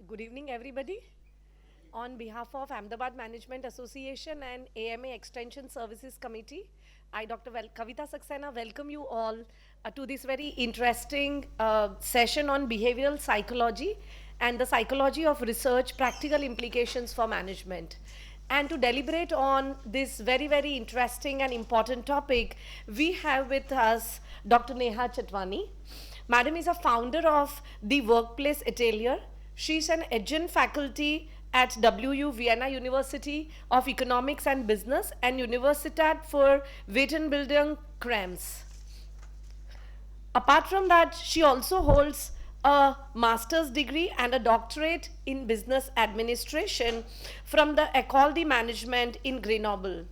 Good evening, everybody. On behalf of Ahmedabad Management Association and AMA Extension Services Committee, I, Dr. Kavita Saxena, welcome you all to this very interesting session on behavioral psychology and the psychology of research, practical implications for management. And to deliberate on this very, very interesting and important topic, we have with us Dr. Neha Chatwani. Madam is a founder of the Workplace Atelier. She's an adjunct faculty at Vienna University of Economics and Business and Universität for Weiterbildung, Krems. Apart from that, she also holds a master's degree and a doctorate in business administration from the École de Management in Grenoble.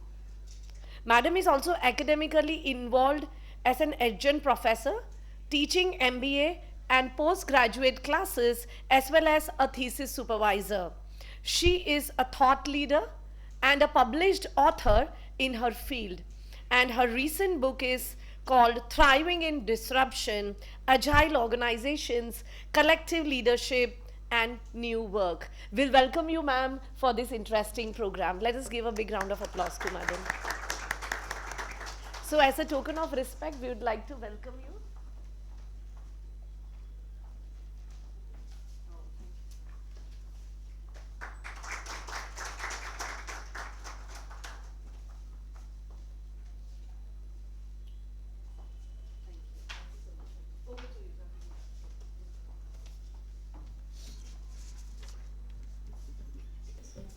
Madam is also academically involved as an adjunct professor, teaching MBA and postgraduate classes as well as a thesis supervisor. She is a thought leader and a published author in her field. And her recent book is called Thriving in Disruption, Agile Organizations, Collective Leadership, and New Work. We'll welcome you, ma'am, for this interesting program. Let us give a big round of applause to madam. So as a token of respect, we would like to welcome you.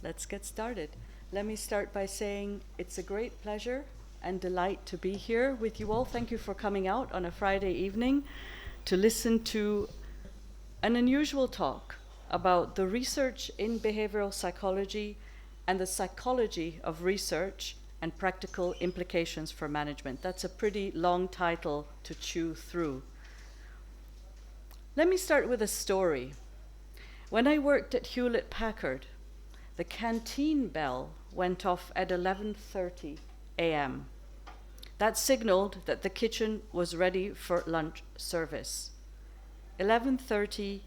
Let's get started. Let me start by saying it's a great pleasure and delight to be here with you all. Thank you for coming out on a Friday evening to listen to an unusual talk about the research in behavioral psychology and the psychology of research and practical implications for management. That's a pretty long title to chew through. Let me start with a story. When I worked at Hewlett-Packard, the canteen bell went off at 11:30 a.m. That signaled that the kitchen was ready for lunch service. 11:30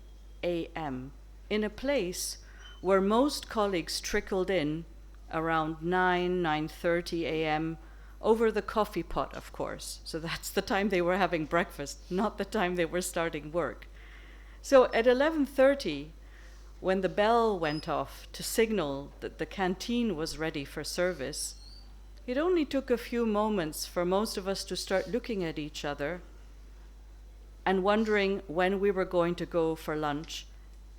a.m. in a place where most colleagues trickled in around 9:30 a.m. over the coffee pot, of course. So that's the time they were having breakfast, not the time they were starting work. So at 11:30, when the bell went off to signal that the canteen was ready for service, it only took a few moments for most of us to start looking at each other and wondering when we were going to go for lunch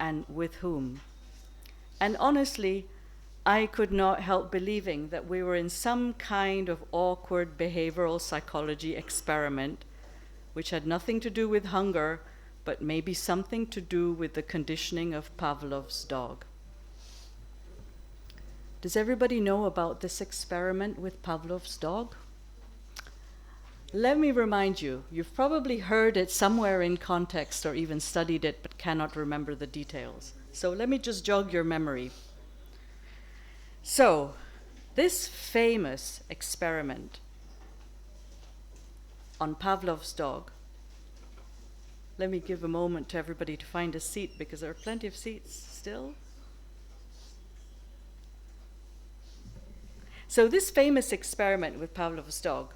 and with whom. And honestly, I could not help believing that we were in some kind of awkward behavioral psychology experiment, which had nothing to do with hunger, but maybe something to do with the conditioning of Pavlov's dog. Does everybody know about this experiment with Pavlov's dog? Let me remind you, you've probably heard it somewhere in context or even studied it, but cannot remember the details. So let me just jog your memory. So, this famous experiment on Pavlov's dog. Let me give a moment to everybody to find a seat because there are plenty of seats still. So this famous experiment with Pavlov's dog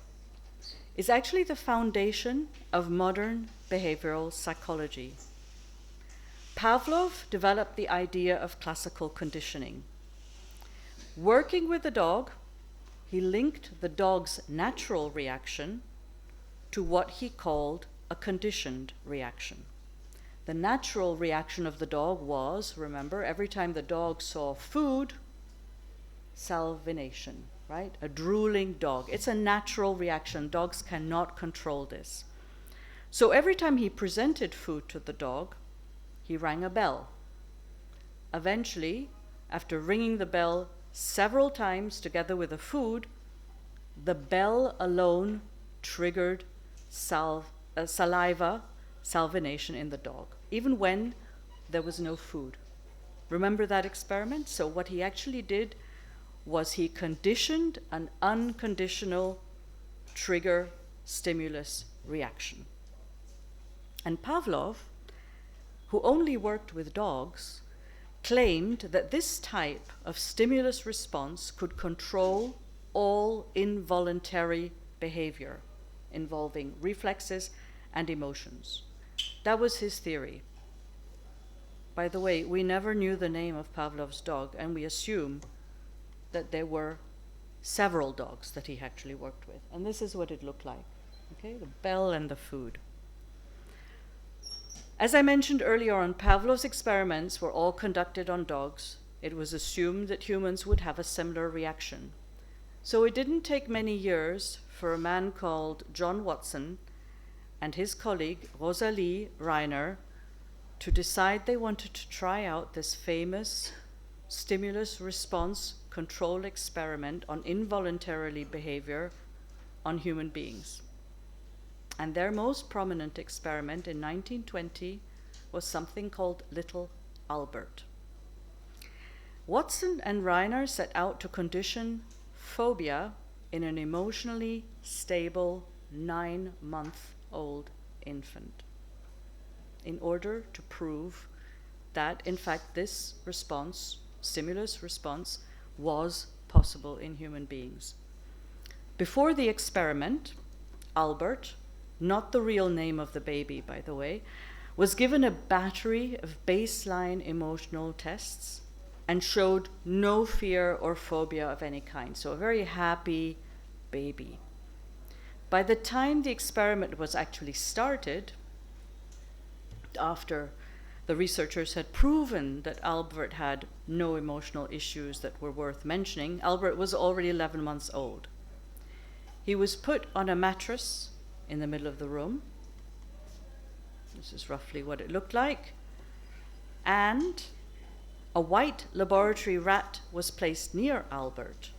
is actually the foundation of modern behavioral psychology. Pavlov developed the idea of classical conditioning. Working with the dog, he linked the dog's natural reaction to what he called a conditioned reaction. The natural reaction of the dog was, remember, every time the dog saw food, salivation, right? A drooling dog. It's a natural reaction. Dogs cannot control this. So every time he presented food to the dog, he rang a bell. Eventually, after ringing the bell several times together with the food, the bell alone triggered saliva salivation in the dog, even when there was no food. Remember that experiment? So what he actually did was he conditioned an unconditional trigger stimulus reaction. And Pavlov, who only worked with dogs, claimed that this type of stimulus response could control all involuntary behavior involving reflexes and emotions. That was his theory. By the way, we never knew the name of Pavlov's dog, and we assume that there were several dogs that he actually worked with. And this is what it looked like, okay? The bell and the food. As I mentioned earlier on, Pavlov's experiments were all conducted on dogs. It was assumed that humans would have a similar reaction. So it didn't take many years for a man called John Watson and his colleague Rosalie Reiner to decide they wanted to try out this famous stimulus response control experiment on involuntary behavior on human beings. And their most prominent experiment in 1920 was something called Little Albert. Watson and Reiner set out to condition phobia in an emotionally stable 9-month-old infant in order to prove that, in fact, this response, stimulus response, was possible in human beings. Before the experiment, Albert, not the real name of the baby, by the way, was given a battery of baseline emotional tests and showed no fear or phobia of any kind. So a very happy baby. By the time the experiment was actually started, after the researchers had proven that Albert had no emotional issues that were worth mentioning, Albert was already 11 months old. He was put on a mattress in the middle of the room. This is roughly what it looked like. And a white laboratory rat was placed near Albert.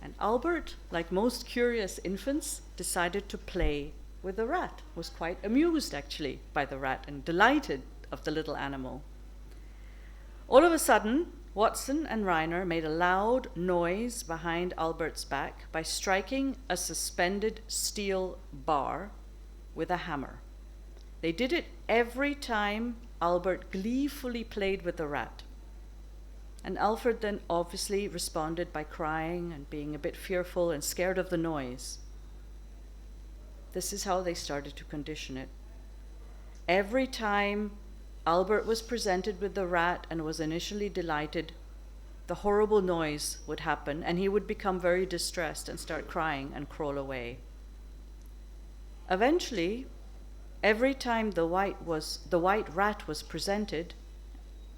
And Albert, like most curious infants, decided to play with the rat, was quite amused actually by the rat and delighted of the little animal. All of a sudden, Watson and Reiner made a loud noise behind Albert's back by striking a suspended steel bar with a hammer. They did it every time Albert gleefully played with the rat. And Alfred then obviously responded by crying and being a bit fearful and scared of the noise. This is how they started to condition it. Every time Albert was presented with the rat and was initially delighted, the horrible noise would happen and he would become very distressed and start crying and crawl away. Eventually, every time the white rat was presented,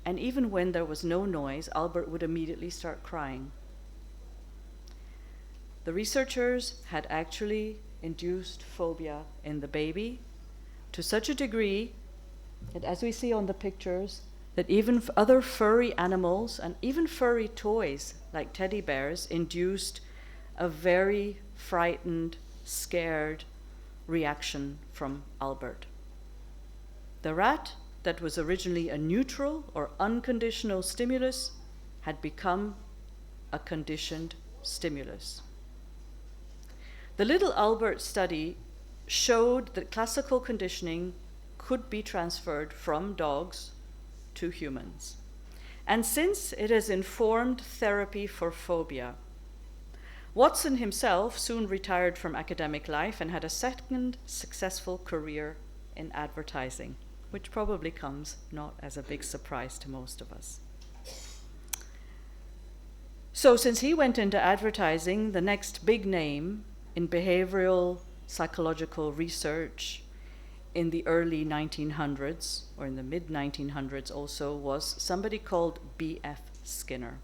and even when there was no noise, Albert would immediately start crying. The researchers had actually induced phobia in the baby to such a degree that, as we see on the pictures, that even other furry animals and even furry toys like teddy bears induced a very frightened, scared reaction from Albert. The rat that was originally a neutral or unconditional stimulus had become a conditioned stimulus. The Little Albert study showed that classical conditioning could be transferred from dogs to humans. And since it has informed therapy for phobia, Watson himself soon retired from academic life and had a second successful career in advertising, which probably comes not as a big surprise to most of us. So since he went into advertising, the next big name in behavioral psychological research in the early 1900s, or in the mid-1900s also, was somebody called B.F. Skinner.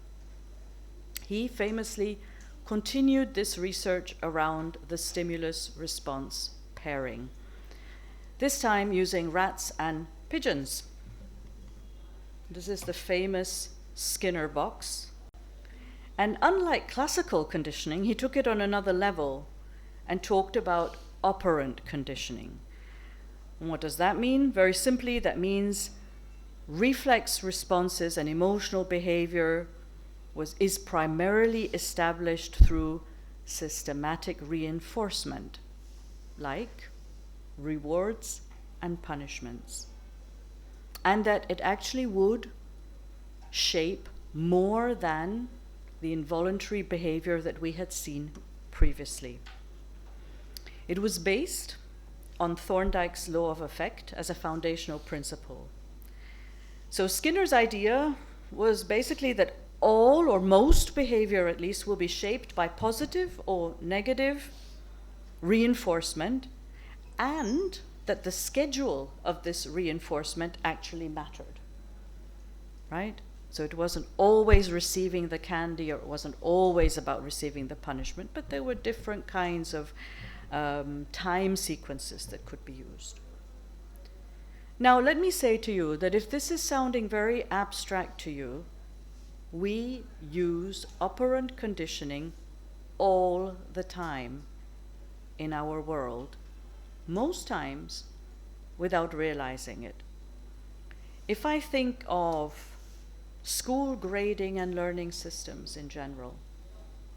He famously continued this research around the stimulus-response pairing, this time using rats and pigeons. This is the famous Skinner box. And unlike classical conditioning, he took it on another level and talked about operant conditioning. And what does that mean? Very simply, that means reflex responses and emotional behavior is primarily established through systematic reinforcement, like rewards and punishments. And that it actually would shape more than the involuntary behavior that we had seen previously. It was based on Thorndike's law of effect as a foundational principle. So Skinner's idea was basically that all or most behavior, at least, will be shaped by positive or negative reinforcement, and that the schedule of this reinforcement actually mattered, right? So it wasn't always receiving the candy, or it wasn't always about receiving the punishment, but there were different kinds of time sequences that could be used. Now, let me say to you that if this is sounding very abstract to you, we use operant conditioning all the time in our world, most times without realizing it. If I think of school grading and learning systems in general,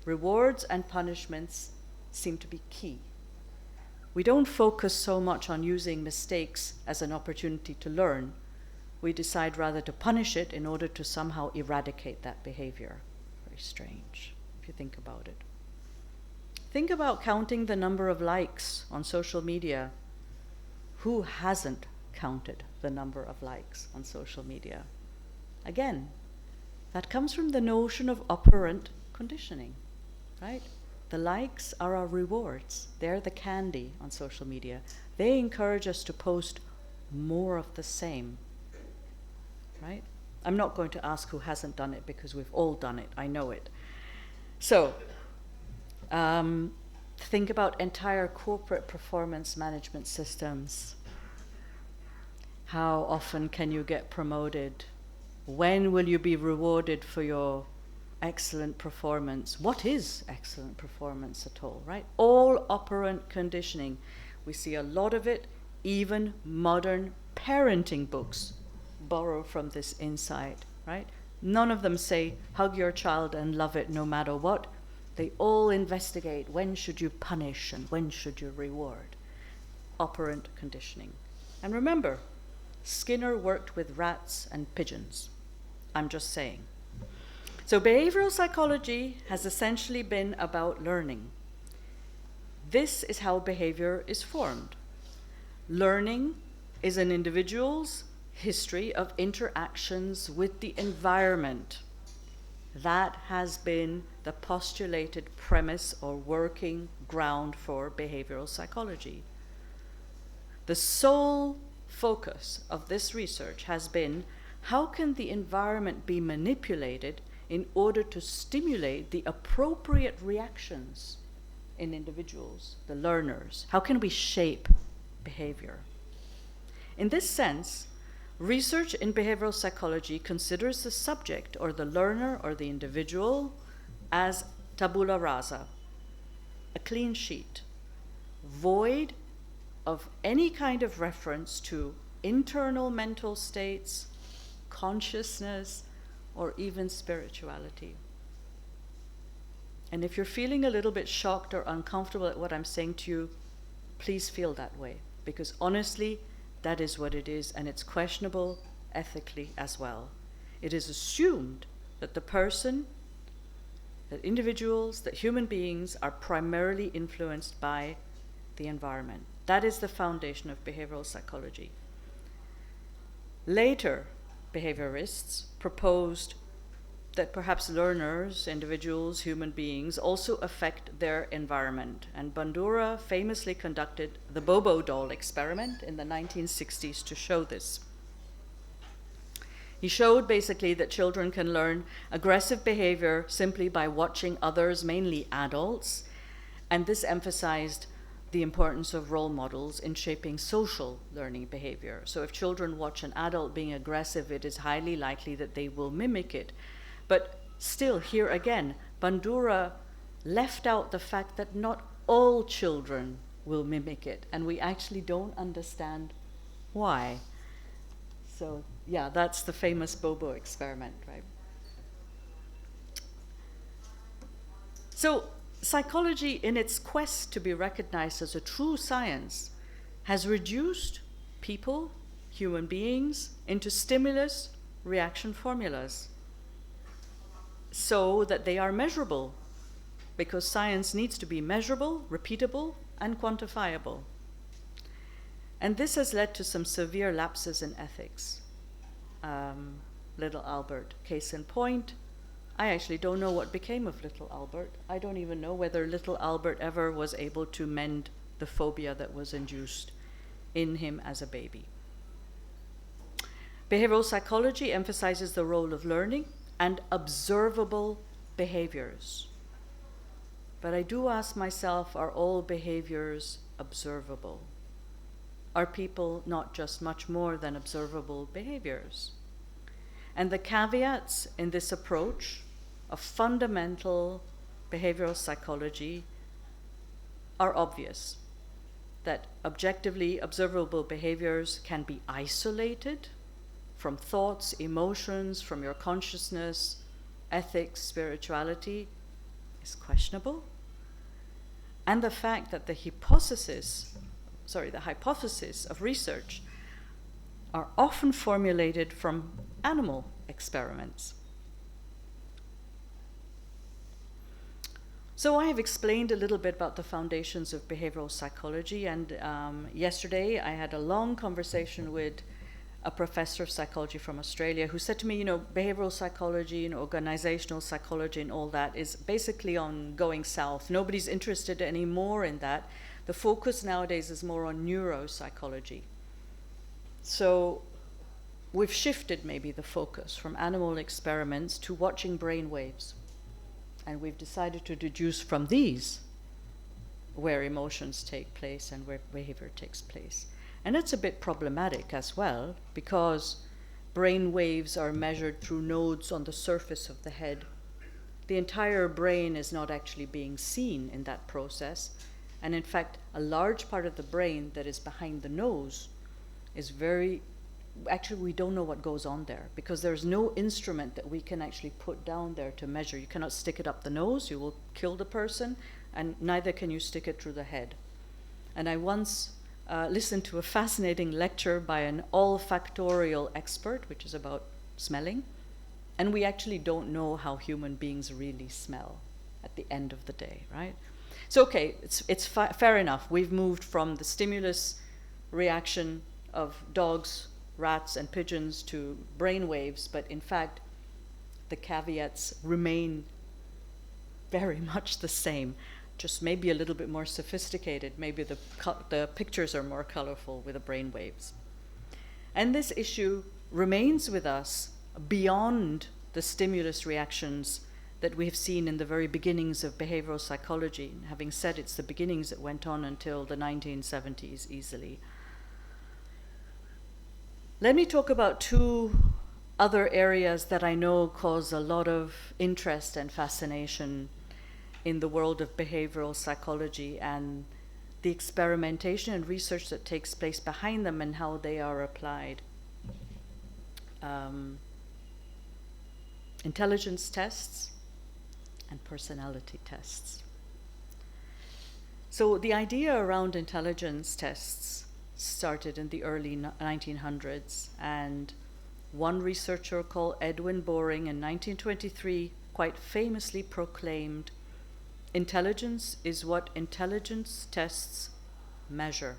rewards and punishments seem to be key. We don't focus so much on using mistakes as an opportunity to learn. We decide rather to punish it in order to somehow eradicate that behavior. Very strange, if you think about it. Think about counting the number of likes on social media. Who hasn't counted the number of likes on social media? Again, that comes from the notion of operant conditioning, right? The likes are our rewards. They're the candy on social media. They encourage us to post more of the same, right? I'm not going to ask who hasn't done it because we've all done it. I know it. So, think about entire corporate performance management systems. How often can you get promoted? When will you be rewarded for your excellent performance? What is excellent performance at all, right? All operant conditioning. We see a lot of it. Even modern parenting books borrow from this insight, right? None of them say, hug your child and love it no matter what. They all investigate, when should you punish and when should you reward? Operant conditioning. And remember, Skinner worked with rats and pigeons. I'm just saying. So behavioral psychology has essentially been about learning. This is how behavior is formed. Learning is an individual's history of interactions with the environment. That has been the postulated premise or working ground for behavioral psychology. The sole focus of this research has been, how can the environment be manipulated in order to stimulate the appropriate reactions in individuals, the learners? How can we shape behavior? In this sense, research in behavioral psychology considers the subject or the learner or the individual as tabula rasa, a clean sheet, void of any kind of reference to internal mental states, consciousness, or even spirituality. And if you're feeling a little bit shocked or uncomfortable at what I'm saying to you, please feel that way, because honestly, that is what it is, and it's questionable ethically as well. It is assumed that the person, that individuals, that human beings are primarily influenced by the environment. That is the foundation of behavioral psychology. Later, behaviorists proposed that perhaps learners, individuals, human beings, also affect their environment. And Bandura famously conducted the Bobo doll experiment in the 1960s to show this. He showed basically that children can learn aggressive behavior simply by watching others, mainly adults, and this emphasized the importance of role models in shaping social learning behavior. So if children watch an adult being aggressive, it is highly likely that they will mimic it. But still, here again, Bandura left out the fact that not all children will mimic it, and we actually don't understand why. So yeah, that's the famous Bobo experiment, right? So psychology, in its quest to be recognized as a true science, has reduced people, human beings, into stimulus-reaction formulas. so that they are measurable, because science needs to be measurable, repeatable, and quantifiable. And this has led to some severe lapses in ethics. Little Albert, case in point, I actually don't know what became of little Albert. I don't even know whether little Albert ever was able to mend the phobia that was induced in him as a baby. Behavioral psychology emphasizes the role of learning and observable behaviors. But I do ask myself, are all behaviors observable? Are people not just much more than observable behaviors? And the caveats in this approach of fundamental behavioral psychology are obvious. That objectively observable behaviors can be isolated from thoughts, emotions, from your consciousness, ethics, spirituality is questionable. And the fact that the hypothesis of research are often formulated from animal experiments. So I have explained a little bit about the foundations of behavioral psychology, and yesterday I had a long conversation with a professor of psychology from Australia who said to me, behavioral psychology and organizational psychology and all that is basically on going south. Nobody's interested anymore in that. The focus nowadays is more on neuropsychology. So we've shifted maybe the focus from animal experiments to watching brain waves. And we've decided to deduce from these where emotions take place and where behavior takes place. And that's a bit problematic as well, because brain waves are measured through nodes on the surface of the head. The entire brain is not actually being seen in that process. And in fact, a large part of the brain that is behind the nose is actually we don't know what goes on there, because there's no instrument that we can actually put down there to measure. You cannot stick it up the nose, you will kill the person, and neither can you stick it through the head. And I once listened to a fascinating lecture by an olfactorial expert, which is about smelling, and we actually don't know how human beings really smell at the end of the day, right? So okay, it's fair enough. We've moved from the stimulus reaction of dogs, rats, and pigeons to brain waves, but in fact, the caveats remain very much the same, just maybe a little bit more sophisticated. Maybe the pictures are more colorful with the brain waves. And this issue remains with us beyond the stimulus reactions that we have seen in the very beginnings of behavioral psychology. Having said it's the beginnings that went on until the 1970s easily. Let me talk about two other areas that I know cause a lot of interest and fascination in the world of behavioral psychology, and the experimentation and research that takes place behind them and how they are applied. Intelligence tests and personality tests. So the idea around intelligence tests started in the early 1900s, and one researcher called Edwin Boring in 1923 quite famously proclaimed, "Intelligence is what intelligence tests measure."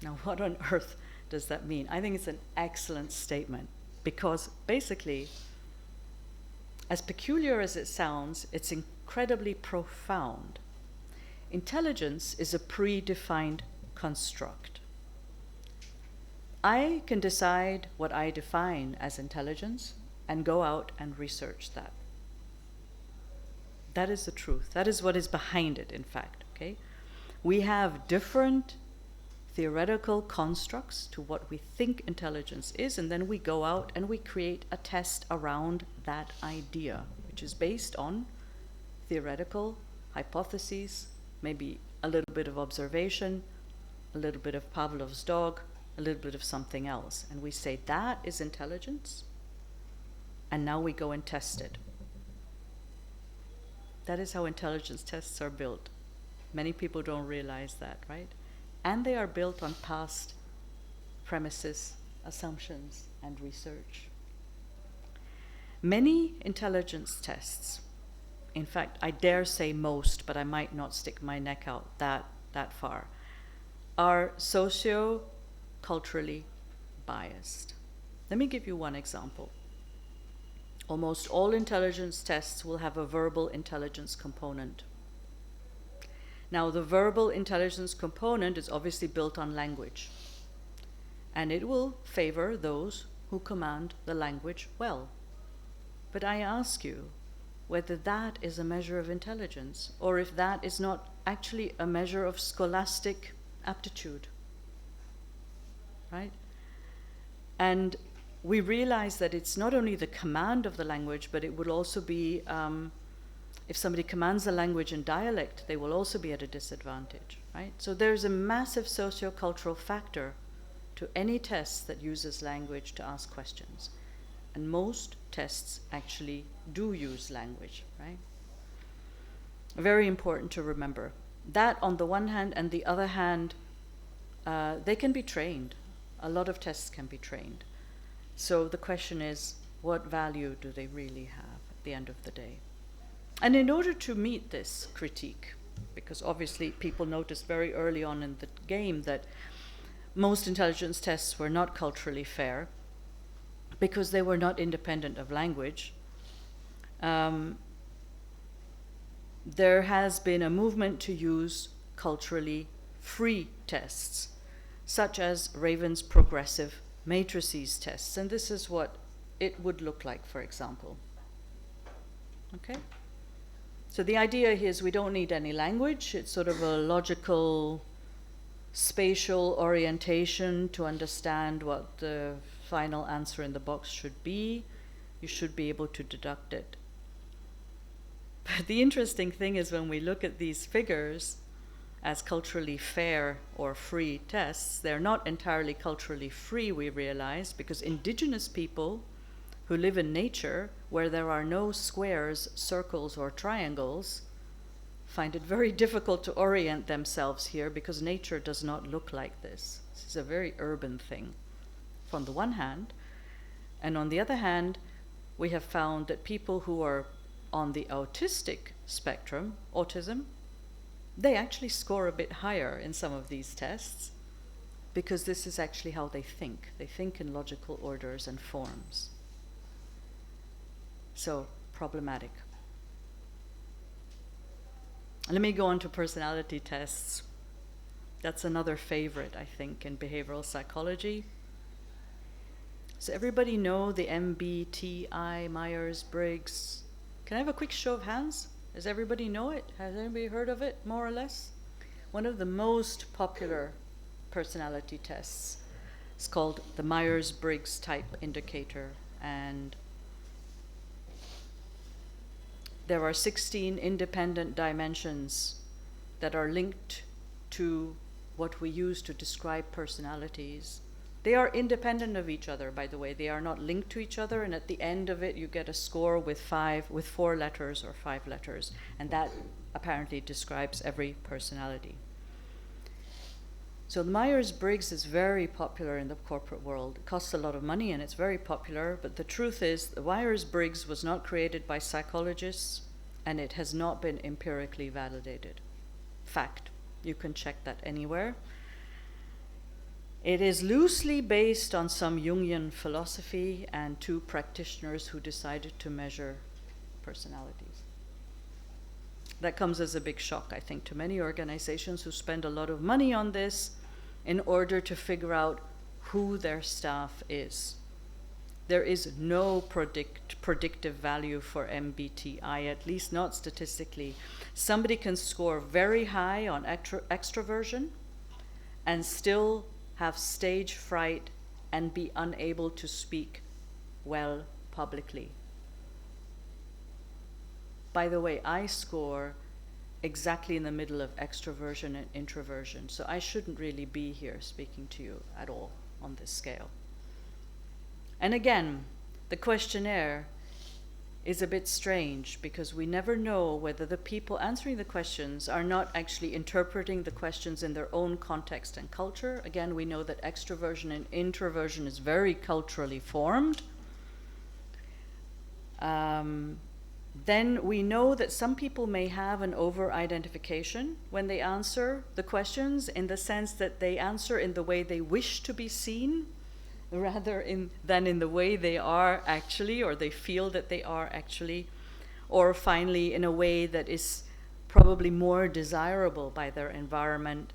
Now, what on earth does that mean? I think it's an excellent statement, because basically, as peculiar as it sounds, it's incredibly profound. Intelligence is a predefined construct. I can decide what I define as intelligence and go out and research that. That is the truth. That is what is behind it, in fact, okay? We have different theoretical constructs to what we think intelligence is, and then we go out and we create a test around that idea, which is based on theoretical hypotheses, maybe a little bit of observation, a little bit of Pavlov's dog, a little bit of something else. And we say that is intelligence, and now we go and test it. That is how intelligence tests are built. Many people don't realize that, right? And they are built on past premises, assumptions, and research. Many intelligence tests, in fact, I dare say most, but I might not stick my neck out that far, are socio-culturally biased. Let me give you one example. Almost all intelligence tests will have a verbal intelligence component. Now, the verbal intelligence component is obviously built on language, and it will favor those who command the language well. But I ask you whether that is a measure of intelligence, or if that is not actually a measure of scholastic aptitude, right? And we realize that it's not only the command of the language, but it would also be, if somebody commands the language in dialect, they will also be at a disadvantage, right? So there's a massive socio-cultural factor to any test that uses language to ask questions. And most tests actually do use language, right? Very important to remember. That on the one hand, and the other hand, they can be trained. A lot of tests can be trained. So the question is, what value do they really have at the end of the day? And in order to meet this critique, because obviously people noticed very early on in the game that most intelligence tests were not culturally fair, because they were not independent of language, there has been a movement to use culturally free tests, such as Raven's progressive matrices tests. And this is what it would look like, for example. Okay? So the idea here is we don't need any language. It's sort of a logical, spatial orientation to understand what the final answer in the box should be. You should be able to deduct it. But the interesting thing is when we look at these figures as culturally fair or free tests, they're not entirely culturally free, we realize, because indigenous people who live in nature where there are no squares, circles, or triangles find it very difficult to orient themselves here because nature does not look like this. This is a very urban thing, on the one hand. And on the other hand, we have found that people who are on the autistic spectrum, autism, they actually score a bit higher in some of these tests because this is actually how they think. They think in logical orders and forms. So, problematic. Let me go on to personality tests. That's another favorite, I think, in behavioral psychology. So everybody know the MBTI, Myers-Briggs? Can I have a quick show of hands? Does everybody know it? Has anybody heard of it, more or less? One of the most popular personality tests is called the Myers-Briggs Type Indicator, and there are 16 independent dimensions that are linked to what we use to describe personalities. They are independent of each other, by the way. They are not linked to each other, and at the end of it you get a score with 4 letters or 5 letters, and that apparently describes every personality. So the Myers-Briggs is very popular in the corporate world. It costs a lot of money and it's very popular, but the truth is the Myers-Briggs was not created by psychologists and it has not been empirically validated. Fact. You can check that anywhere. It is loosely based on some Jungian philosophy and 2 practitioners who decided to measure personalities. That comes as a big shock, I think, to many organizations who spend a lot of money on this in order to figure out who their staff is. There is no predictive value for MBTI, at least not statistically. Somebody can score very high on extroversion and still have stage fright and be unable to speak well publicly. By the way, I score exactly in the middle of extroversion and introversion, so I shouldn't really be here speaking to you at all on this scale. And again, the questionnaire is a bit strange because we never know whether the people answering the questions are not actually interpreting the questions in their own context and culture. Again, we know that extroversion and introversion is very culturally formed. Then we know that some people may have an over-identification when they answer the questions, in the sense that they answer in the way they wish to be seen, rather than in the way they are actually, or they feel that they are actually, or finally in a way that is probably more desirable by their environment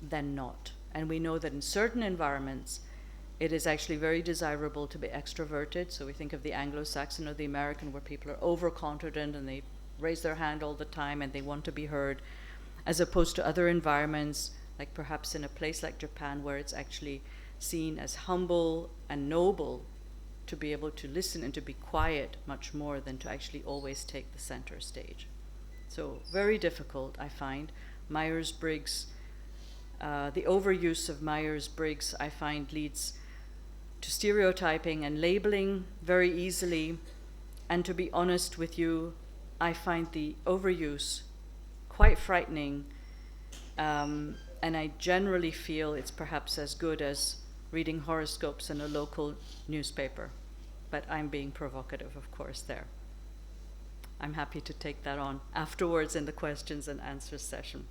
than not. And we know that in certain environments, it is actually very desirable to be extroverted. So we think of the Anglo-Saxon or the American, where people are overconfident and they raise their hand all the time and they want to be heard, as opposed to other environments, like perhaps in a place like Japan, where it's actually seen as humble and noble to be able to listen and to be quiet much more than to actually always take the center stage. So very difficult, I find. Myers-Briggs, the overuse of Myers-Briggs, I find, leads to stereotyping and labeling very easily. And to be honest with you, I find the overuse quite frightening. And I generally feel it's perhaps as good as reading horoscopes in a local newspaper. But I'm being provocative, of course, there. I'm happy to take that on afterwards in the questions and answers session.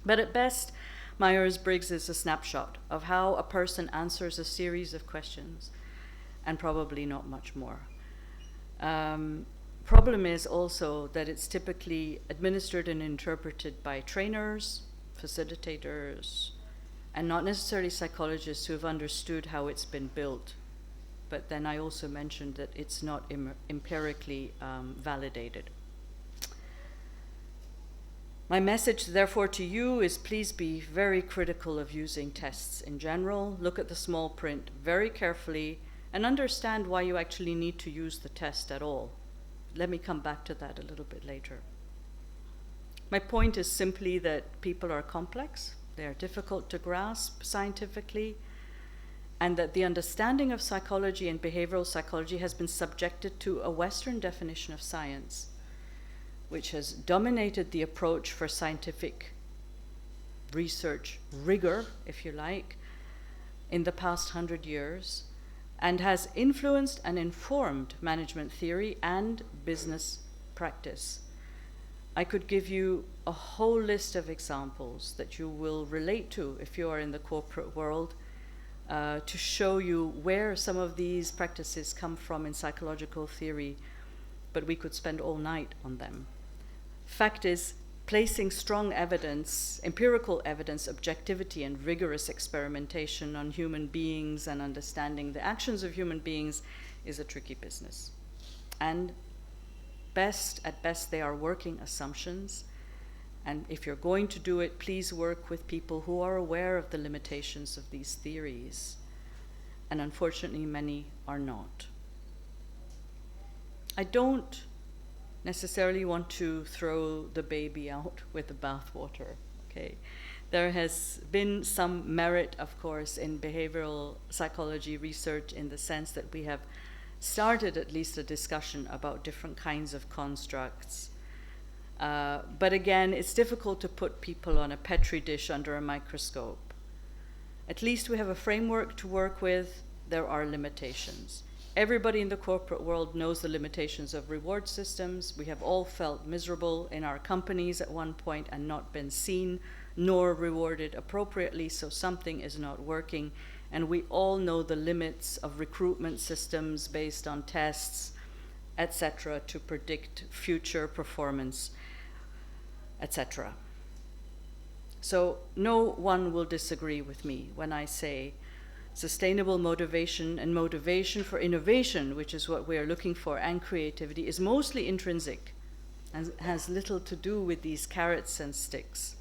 But at best, Myers-Briggs is a snapshot of how a person answers a series of questions, and probably not much more. Problem is also that it's typically administered and interpreted by trainers, facilitators, and not necessarily psychologists who have understood how it's been built. But then I also mentioned that it's not empirically validated. My message, therefore, to you is please be very critical of using tests in general. Look at the small print very carefully and understand why you actually need to use the test at all. Let me come back to that a little bit later. My point is simply that people are complex, they are difficult to grasp scientifically, and that the understanding of psychology and behavioral psychology has been subjected to a Western definition of science, which has dominated the approach for scientific research rigor, if you like, in the past 100 years, and has influenced and informed management theory and business practice. I could give you a whole list of examples that you will relate to if you are in the corporate world, to show you where some of these practices come from in psychological theory, but we could spend all night on them. Fact is, placing strong evidence, empirical evidence, objectivity, and rigorous experimentation on human beings and understanding the actions of human beings is a tricky business. And at best, they are working assumptions. And if you're going to do it, please work with people who are aware of the limitations of these theories. And unfortunately, many are not. I don't necessarily want to throw the baby out with the bathwater, okay? There has been some merit, of course, in behavioral psychology research, in the sense that we have started at least a discussion about different kinds of constructs. But again, it's difficult to put people on a petri dish under a microscope. At least we have a framework to work with. There are limitations. Everybody in the corporate world knows the limitations of reward systems. We have all felt miserable in our companies at one point and not been seen nor rewarded appropriately, so something is not working. And we all know the limits of recruitment systems based on tests, etc., to predict future performance, etc. So no one will disagree with me when I say sustainable motivation and motivation for innovation, which is what we are looking for, and creativity, is mostly intrinsic and has little to do with these carrots and sticks.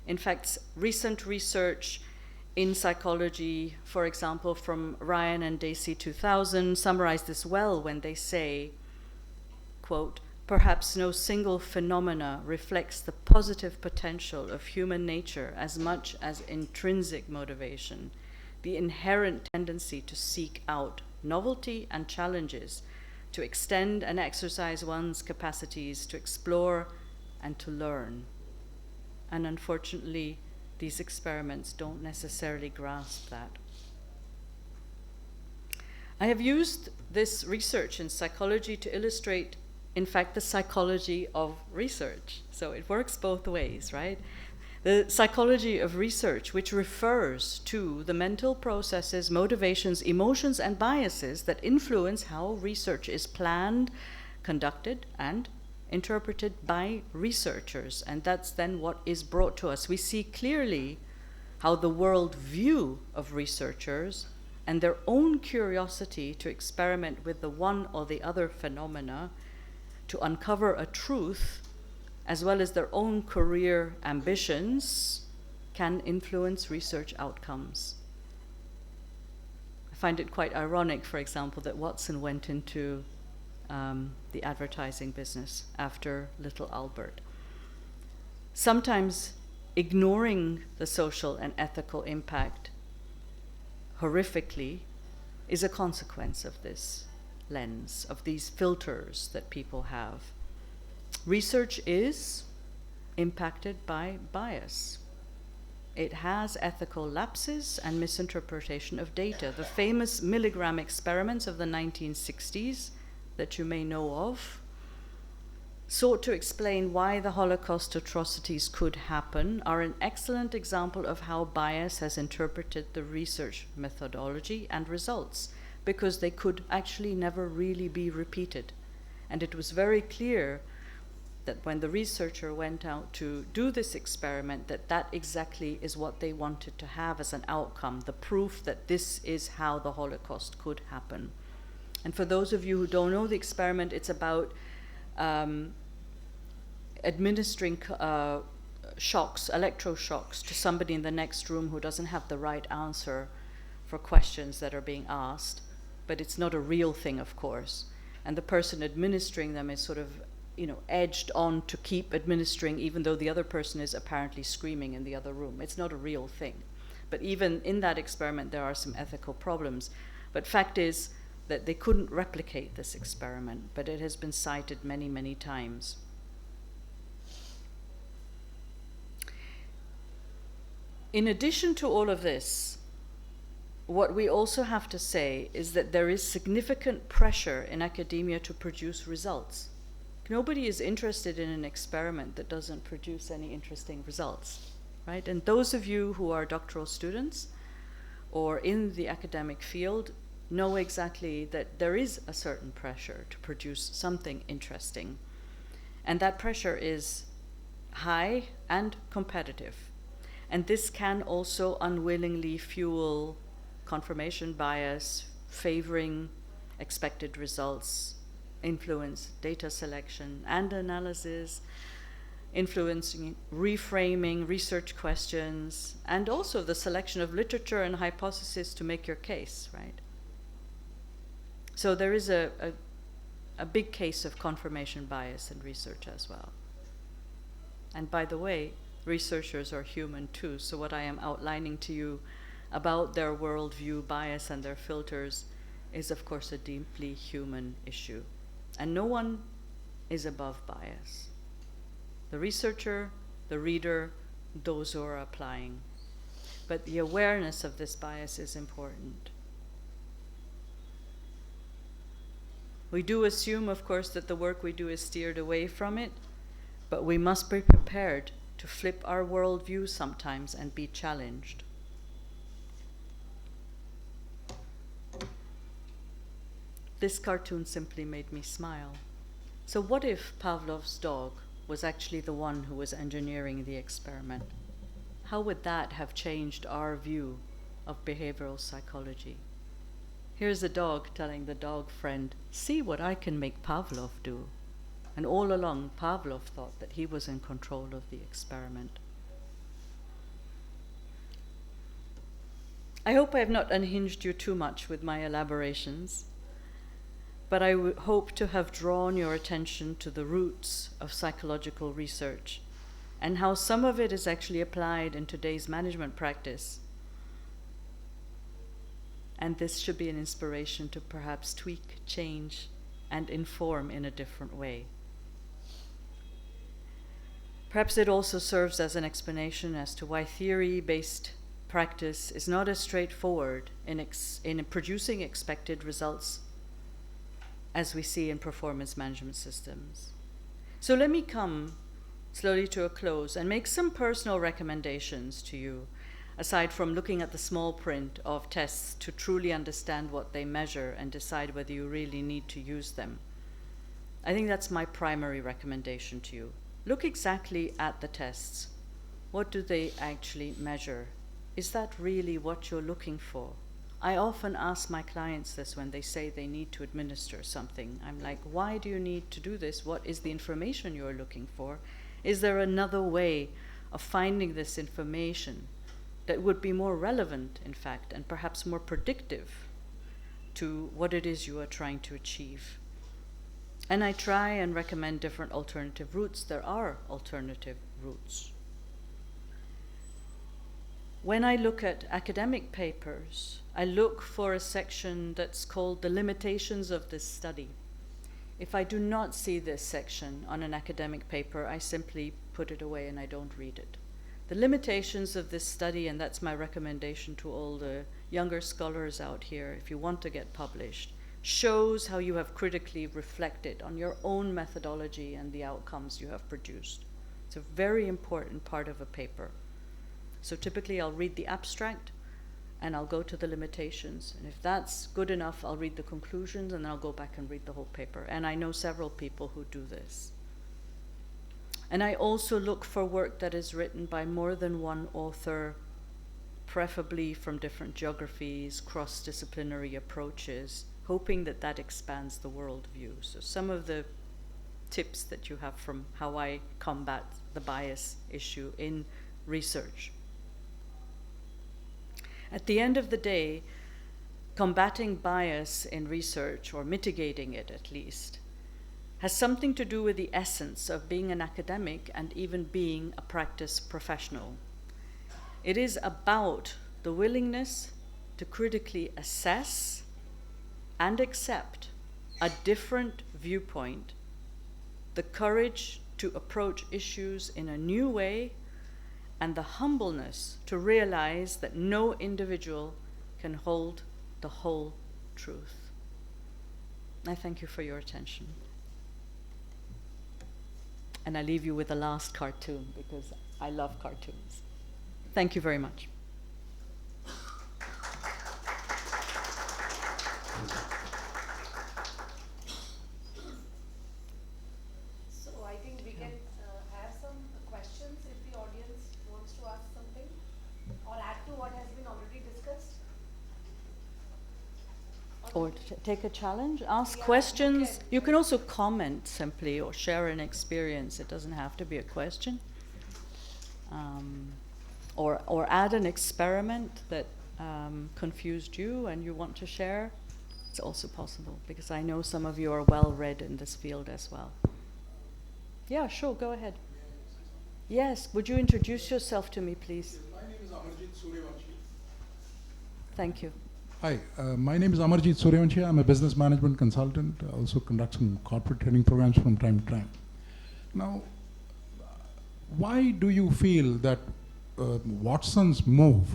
In fact, recent research in psychology, for example, from Ryan and Dacey 2000, summarize this well when they say, quote, "Perhaps no single phenomena reflects the positive potential of human nature as much as intrinsic motivation, the inherent tendency to seek out novelty and challenges, to extend and exercise one's capacities, to explore and to learn." And unfortunately, these experiments don't necessarily grasp that. I have used this research in psychology to illustrate, in fact, the psychology of research. So it works both ways, right? The psychology of research, which refers to the mental processes, motivations, emotions, and biases that influence how research is planned, conducted, and interpreted by researchers. And that's then what is brought to us. We see clearly how the world view of researchers and their own curiosity to experiment with the one or the other phenomena to uncover a truth, as well as their own career ambitions, can influence research outcomes. I find it quite ironic, for example, that Watson went into the advertising business after Little Albert. Sometimes ignoring the social and ethical impact horrifically is a consequence of this lens, of these filters that people have. Research is impacted by bias. It has ethical lapses and misinterpretation of data. The famous milligram experiments of the 1960s that you may know of sought to explain why the Holocaust atrocities could happen, are an excellent example of how bias has interpreted the research methodology and results, because they could actually never really be repeated. And it was very clear that when the researcher went out to do this experiment, that exactly is what they wanted to have as an outcome, the proof that this is how the Holocaust could happen. And for those of you who don't know the experiment, it's about administering shocks, electroshocks, to somebody in the next room who doesn't have the right answer for questions that are being asked. But it's not a real thing, of course. And the person administering them is sort of, edged on to keep administering, even though the other person is apparently screaming in the other room. It's not a real thing. But even in that experiment, there are some ethical problems. But fact is that they couldn't replicate this experiment, but it has been cited many, many times. In addition to all of this, what we also have to say is that there is significant pressure in academia to produce results. Nobody is interested in an experiment that doesn't produce any interesting results, right? And those of you who are doctoral students or in the academic field know exactly that there is a certain pressure to produce something interesting. And that pressure is high and competitive. And this can also unwillingly fuel confirmation bias, favoring expected results, influence data selection and analysis, influencing reframing research questions, and also the selection of literature and hypotheses to make your case, right? So there is a big case of confirmation bias in research as well. And by the way, researchers are human too, so what I am outlining to you about their worldview bias and their filters is, of course, a deeply human issue. And no one is above bias. The researcher, the reader, those who are applying. But the awareness of this bias is important. We do assume, of course, that the work we do is steered away from it, but we must be prepared to flip our worldview sometimes and be challenged. This cartoon simply made me smile. So what if Pavlov's dog was actually the one who was engineering the experiment? How would that have changed our view of behavioral psychology? Here's a dog telling the dog friend, "See what I can make Pavlov do." And all along, Pavlov thought that he was in control of the experiment. I hope I have not unhinged you too much with my elaborations, but I hope to have drawn your attention to the roots of psychological research and how some of it is actually applied in today's management practice. And this should be an inspiration to perhaps tweak, change, and inform in a different way. Perhaps it also serves as an explanation as to why theory-based practice is not as straightforward in producing expected results as we see in performance management systems. So let me come slowly to a close and make some personal recommendations to you, aside from looking at the small print of tests to truly understand what they measure and decide whether you really need to use them. I think that's my primary recommendation to you. Look exactly at the tests. What do they actually measure? Is that really what you're looking for? I often ask my clients this when they say they need to administer something. I'm like, why do you need to do this? What is the information you're looking for? Is there another way of finding this information that would be more relevant, in fact, and perhaps more predictive to what it is you are trying to achieve? And I try and recommend different alternative routes. There are alternative routes. When I look at academic papers, I look for a section that's called the limitations of this study. If I do not see this section on an academic paper, I simply put it away and I don't read it. The limitations of this study, and that's my recommendation to all the younger scholars out here, if you want to get published, shows how you have critically reflected on your own methodology and the outcomes you have produced. It's a very important part of a paper. So typically I'll read the abstract and I'll go to the limitations. And if that's good enough, I'll read the conclusions and then I'll go back and read the whole paper. And I know several people who do this. And I also look for work that is written by more than one author, preferably from different geographies, cross-disciplinary approaches, hoping that that expands the worldview. So some of the tips that you have from how I combat the bias issue in research. At the end of the day, combating bias in research, or mitigating it at least, has something to do with the essence of being an academic and even being a practice professional. It is about the willingness to critically assess and accept a different viewpoint, the courage to approach issues in a new way, and the humbleness to realize that no individual can hold the whole truth. I thank you for your attention. And I leave you with the last cartoon because I love cartoons. Thank you very much. So I think we can have some questions if the audience wants to ask something or add to what has been already discussed. Or take a challenge, ask questions. You can also comment simply or share an experience. It doesn't have to be a question. Or add an experiment that confused you and you want to share. It's also possible because I know some of you are well read in this field as well. Yeah, sure, go ahead. Yes, would you introduce yourself to me, please? My name is Amarjit Suryavanshi. Thank you. Hi, my name is Amarjit Suryavanshi. I'm a business management consultant. I also conduct some corporate training programs from time to time. Now, why do you feel that Watson's move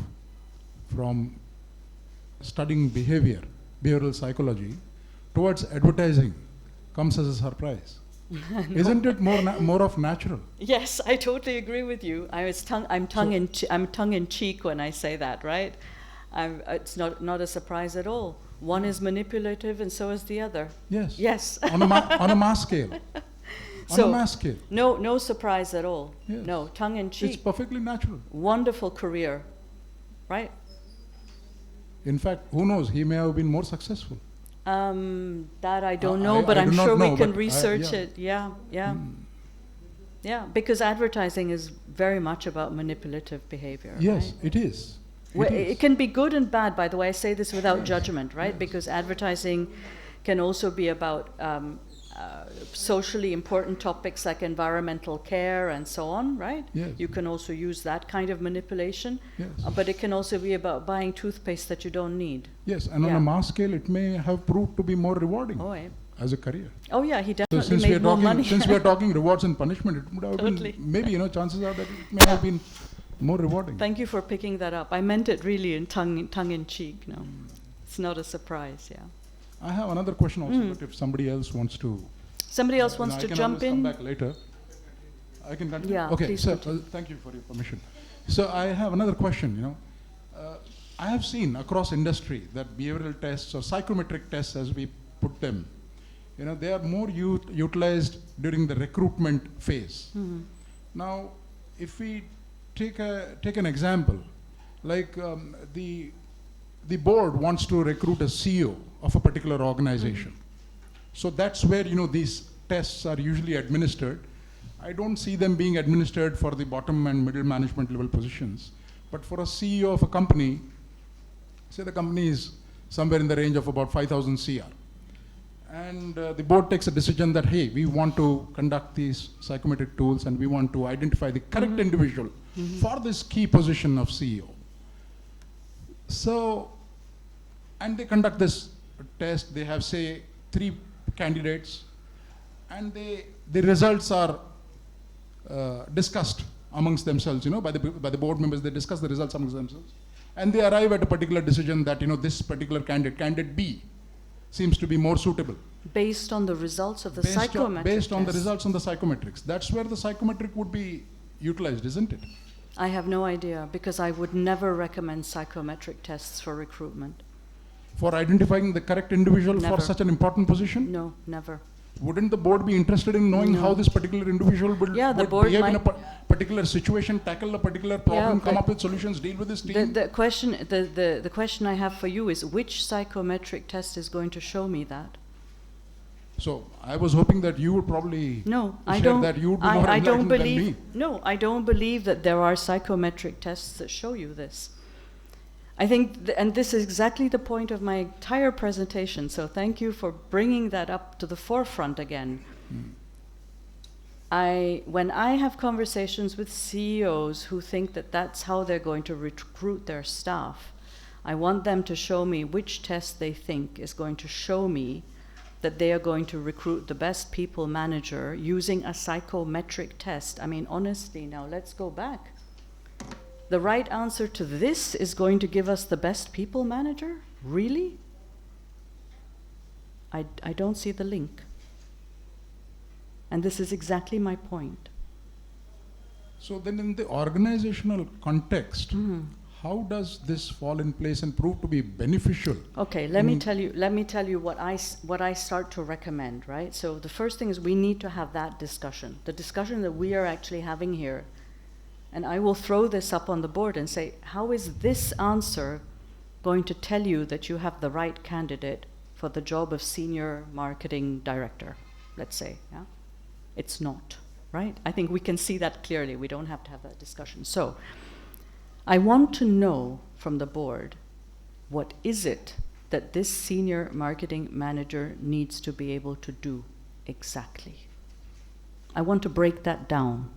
from studying behavioral psychology, towards advertising comes as a surprise? No. Isn't it more of natural? Yes, I totally agree with you. I'm tongue in cheek when I say that, right? It's not a surprise at all. One is manipulative, and so is the other. Yes. Yes. On a mass scale. On a mass scale. No surprise at all. Yes. No, tongue in cheek. It's perfectly natural. Wonderful career, right? In fact, who knows? He may have been more successful. That I don't know, but I'm sure we can research it. Yeah. Yeah, because advertising is very much about manipulative behavior. Yes, right? it is. It can be good and bad, by the way. I say this without judgment, right? Yes. Because advertising can also be about socially important topics like environmental care and so on, right? Yes. You can also use that kind of manipulation. Yes. But it can also be about buying toothpaste that you don't need. Yes, and on a mass scale, it may have proved to be more rewarding as a career. Oh yeah, he definitely so since made more money. Since we are talking rewards and punishment, it would have been, maybe, chances are that it may have been more rewarding. Thank you for picking that up. I meant it really in tongue in cheek. No, it's not a surprise. Yeah. I have another question also, but if somebody else wants to, Somebody else wants I to can jump always in. come back later. I can continue. Yeah, Okay. please So continue. thank you for your permission. So I have another question. I have seen across industry that behavioral tests or psychometric tests, as we put them, they are more utilized during the recruitment phase. Now, if we take an example, like the board wants to recruit a CEO of a particular organization. So that's where these tests are usually administered. I don't see them being administered for the bottom and middle management level positions. But for a CEO of a company, say the company is somewhere in the range of about 5,000 CR. And the board takes a decision that, hey, we want to conduct these psychometric tools and we want to identify the correct individual for this key position of CEO. So, and they conduct this test, they have, say, 3 candidates, and the results are discussed amongst themselves, by the board members. They discuss the results amongst themselves, and they arrive at a particular decision that this particular candidate B, seems to be more suitable. Based on the results of the Based psychometric on the test. results on the psychometrics. That's where the psychometric would be utilized, isn't it? I have no idea, because I would never recommend psychometric tests for recruitment. For identifying the correct individual Never. for such an important position? No, never. Wouldn't the board be interested in knowing No. how this particular individual would board behave in a might- particular situation, tackle a particular problem, come but up with solutions, deal with this team? The question I have for you is, which psychometric test is going to show me that? So I was hoping that you would probably No, I share don't. that you would be more I don't enlightened than believe. me. No, I don't believe that there are psychometric tests that show you this. I think, and this is exactly the point of my entire presentation. So thank you for bringing that up to the forefront again. When I have conversations with CEOs who think that that's how they're going to recruit their staff, I want them to show me which test they think is going to show me that they are going to recruit the best people manager using a psychometric test. I mean, honestly, now let's go back. The right answer to this is going to give us the best people manager? Really? I don't see the link. And this is exactly my point. So then in the organizational context, how does this fall in place and prove to be beneficial? Okay, let me tell you what I start to recommend, right? So the first thing is we need to have that discussion. The discussion that we are actually having here. And I will throw this up on the board and say, how is this answer going to tell you that you have the right candidate for the job of senior marketing director, let's say, yeah? It's not, right? I think we can see that clearly. We don't have to have that discussion. So I want to know from the board, what is it that this senior marketing manager needs to be able to do exactly? I want to break that down.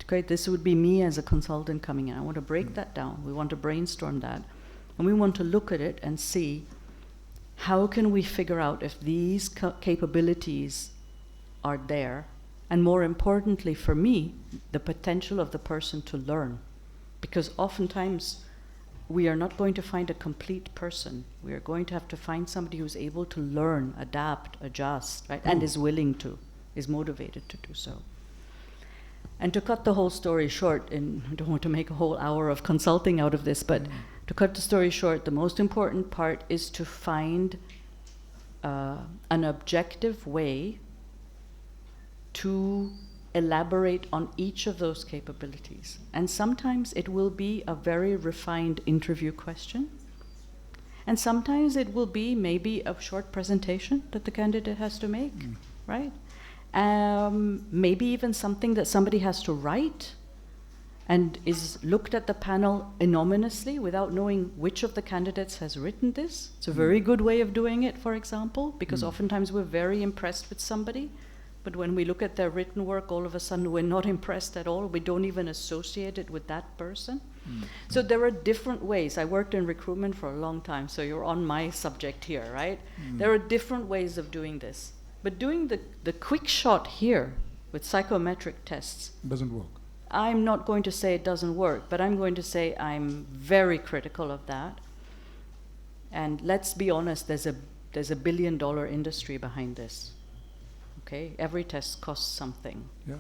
Okay, this would be me as a consultant coming in. I want to break that down. We want to brainstorm that. And we want to look at it and see how can we figure out if these capabilities are there, and more importantly for me, the potential of the person to learn. Because oftentimes we are not going to find a complete person. We are going to have to find somebody who's able to learn, adapt, adjust, right? And is willing to, is motivated to do so. And to cut the whole story short, and I don't want to make a whole hour of consulting out of this, but to cut the story short, the most important part is to find an objective way to elaborate on each of those capabilities. And sometimes it will be a very refined interview question. And sometimes it will be maybe a short presentation that the candidate has to make, right? Maybe even something that somebody has to write and is looked at the panel anonymously without knowing which of the candidates has written this. It's a very good way of doing it, for example, because oftentimes we're very impressed with somebody, but when we look at their written work, all of a sudden we're not impressed at all. We don't even associate it with that person. So there are different ways. I worked in recruitment for a long time, so you're on my subject here, right? There are different ways of doing this. But doing the quick shot here with psychometric tests Doesn't work. I'm not going to say it doesn't work, but I'm going to say I'm very critical of that. And let's be honest, there's a $1 billion industry behind this. Okay, every test costs something. Yeah.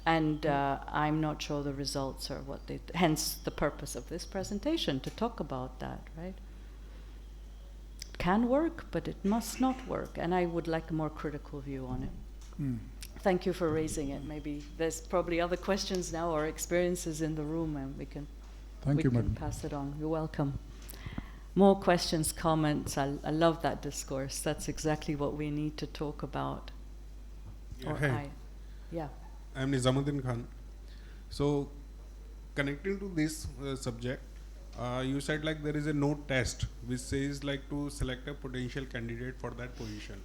And I'm not sure the results are what they... Hence the purpose of this presentation, to talk about that, right? It can work, but it must not work. And I would like a more critical view on it. Mm. Thank you for raising it. Maybe there's probably other questions now or experiences in the room, and we can Thank you, madam. pass it on. You're welcome. More questions, comments. I love that discourse. That's exactly what we need to talk about. Yeah, hey. Yeah. I'm Nizamuddin Khan. So, connecting to this subject, you said like there is a no test which says like to select a potential candidate for that position.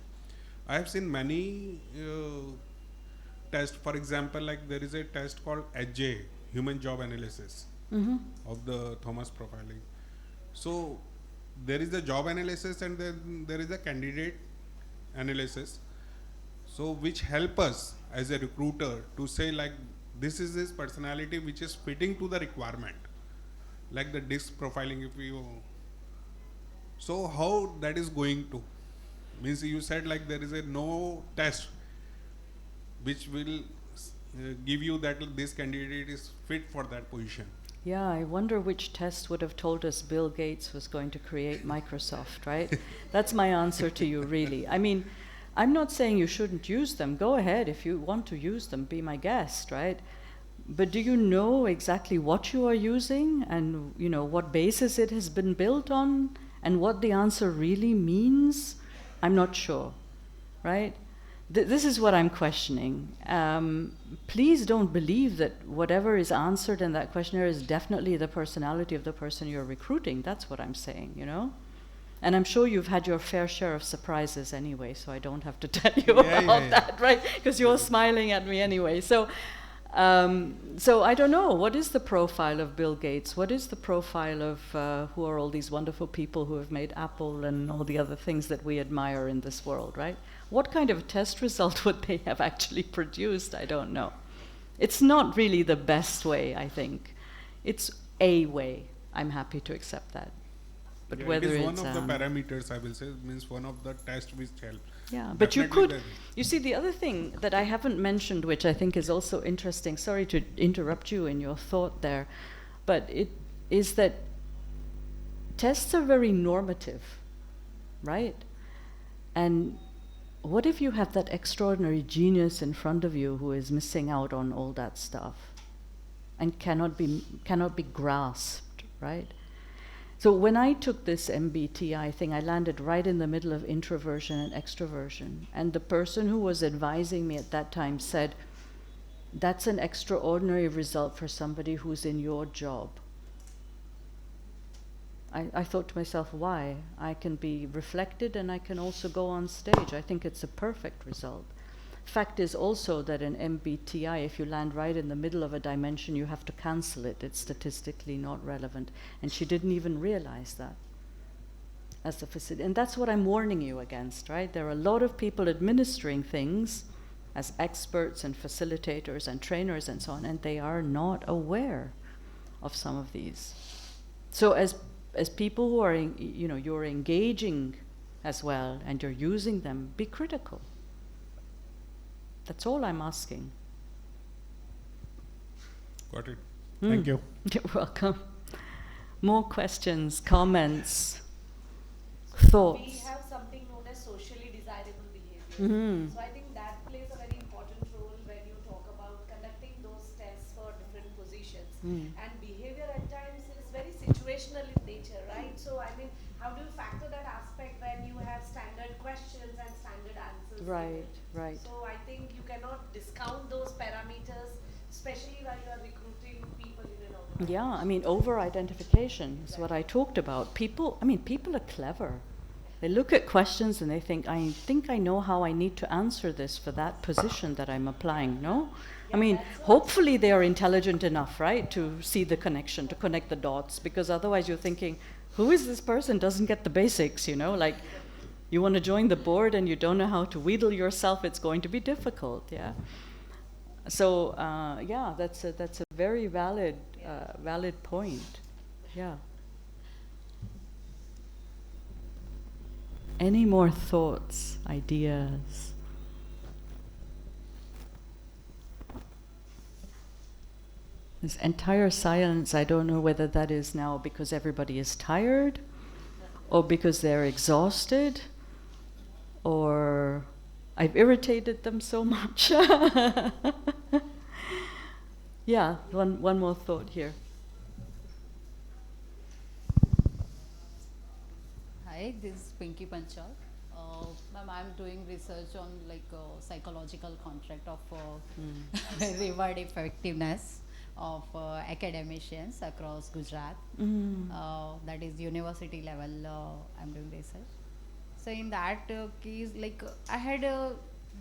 I have seen many tests. For example, like there is a test called HJ, Human Job Analysis, of the Thomas profiling. So, there is a job analysis and then there is a candidate analysis. So, which help us as a recruiter to say like this is his personality which is fitting to the requirement, like the DISC profiling. If you, so how that is going to, means you said like there is a no test which will give you that this candidate is fit for that position. Yeah, I wonder which test would have told us Bill Gates was going to create Microsoft, right? That's my answer to you, really. I mean, I'm not saying you shouldn't use them. Go ahead, if you want to use them, be my guest, right? But do you know exactly what you are using and, you know, what basis it has been built on and what the answer really means? I'm not sure, right? This is what I'm questioning. Please don't believe that whatever is answered in that questionnaire is definitely the personality of the person you're recruiting. That's what I'm saying, you know? And I'm sure you've had your fair share of surprises anyway, so I don't have to tell you about that, right? Because you're smiling at me anyway. So I don't know. What is the profile of Bill Gates? What is the profile of who are all these wonderful people who have made Apple and all the other things that we admire in this world, right? What kind of test result would they have actually produced? I don't know. It's not really the best way, I think. It's a way. I'm happy to accept that. But Yeah, whether it is it's one of the parameters, I will say, means one of the tests which help. yeah, but you Definitely could, you see, the other thing that I haven't mentioned, which I think is also interesting, sorry to interrupt you in your thought there, but it is that tests are very normative, right? And what if you have that extraordinary genius in front of you who is missing out on all that stuff and cannot be grasped, right? So when I took this MBTI thing, I landed right in the middle of introversion and extroversion. And the person who was advising me at that time said, that's an extraordinary result for somebody who's in your job. I thought to myself, why? I can be reflected and I can also go on stage. I think it's a perfect result. Fact is also that in MBTI, if you land right in the middle of a dimension, you have to cancel it. It's statistically not relevant. And she didn't even realize that as the facilitator. And that's what I'm warning you against, right? There are a lot of people administering things as experts and facilitators and trainers and so on, and they are not aware of some of these. So as people who are, you're engaging as well and you're using them, be critical. That's all I'm asking. Got it. Thank you. You're welcome. More questions, comments, thoughts? We have something known as socially desirable behavior. So I think that plays a very important role when you talk about conducting those tests for different positions. And behavior at times is very situational in nature, right? So I mean, how do you factor that aspect when you have standard questions and standard answers? Right, right. So I think you cannot discount those parameters, especially when you are recruiting people in an organization. Yeah, I mean, over-identification is what I talked about. People are clever. They look at questions and they think I know how I need to answer this for that position that I'm applying, no? I mean, hopefully they are intelligent enough, right, to see the connection, to connect the dots, because otherwise you're thinking, who is this person? Doesn't get the basics, like you want to join the board and you don't know how to wheedle yourself, it's going to be difficult, yeah? So yeah, that's a very valid point. Yeah. Any more thoughts, ideas? This entire silence, I don't know whether that is now because everybody is tired, or because they're exhausted, or I've irritated them so much. Yeah, one more thought here. Hi, this is Pinky Panchal. Ma'am, I'm doing research on psychological contract of reward effectiveness of academicians across Gujarat. That is university level. I'm doing research. So in that case, I had